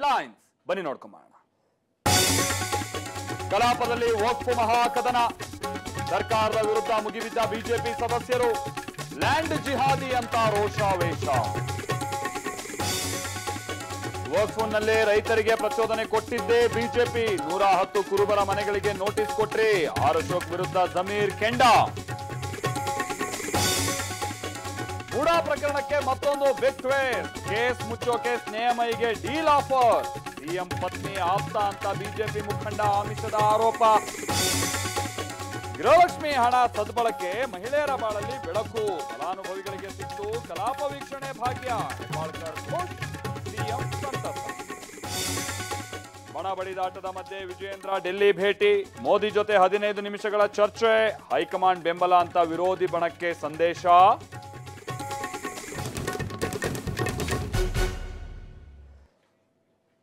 Headlines ಬನ್ನಿ ನೋಡ್ಕೊಂಬೋಣ. ಕಲಾಪದಲ್ಲಿ ವಕ್ಫ್ ಮಹಾಕದನ, ಸರ್ಕಾರದ ವಿರುದ್ಧ ಮುಗಿಬಿದ್ದ ಬಿಜೆಪಿ ಸದಸ್ಯರು, ಲ್ಯಾಂಡ್ ಜಿಹಾದಿ ಅಂತ ರೋಷಾವೇಶ. ವಕ್ಫ್ನಲ್ಲೇ ರೈತರಿಗೆ ಪ್ರಚೋದನೆ ಕೊಟ್ಟಿದ್ದೇ ಬಿಜೆಪಿ, 110 ಕುರುಬರ ಮನೆಗಳಿಗೆ ನೋಟಿಸ್ ಕೊಟ್ರಿ. ಆರ್ ಅಶೋಕ್ ವಿರುದ್ಧ ಜಮೀರ್ ಕೆಂಡ. ಬುಡಾ ಪ್ರಕರಣಕ್ಕೆ ಮತ್ತೊಂದು ಬಿಗ್ ಟ್ವಿಸ್ಟ್, ಕೇಸ್ ಮುಚ್ಚೋಕೆ ಸ್ನೇಹಮಯಿಗೆ ಡೀಲ್ ಆಫರ್. ಸಿಎಂ ಪತ್ನಿ ಆಪ್ತ ಅಂತ ಬಿಜೆಪಿ ಮುಖಂಡ ಆಮಿಷದ ಆರೋಪ. ಗೃಹಲಕ್ಷ್ಮಿ ಹಣ ಸದ್ಬಳಕೆ, ಮಹಿಳೆಯರ ಬಾಳಲ್ಲಿ ಬೆಳಕು, ಫಲಾನುಭವಿಗಳಿಗೆ ಸಿಕ್ತು ಕಲಾಪ ವೀಕ್ಷಣೆ ಭಾಗ್ಯ. ಹೆಬ್ಬಾಳ್ಕರ್ ಖುಷ್, ಸಿಎಂ ಸಂತಸ. ಬಣ ಬಡಿದಾಟದ ಮಧ್ಯೆ ವಿಜಯೇಂದ್ರ ಡೆಲ್ಲಿ ಭೇಟಿ, ಮೋದಿ ಜೊತೆ 15 ನಿಮಿಷಗಳ ಚರ್ಚೆ. ಹೈಕಮಾಂಡ್ ಬೆಂಬಲ ಅಂತ ವಿರೋಧಿ ಬಣಕ್ಕೆ ಸಂದೇಶ.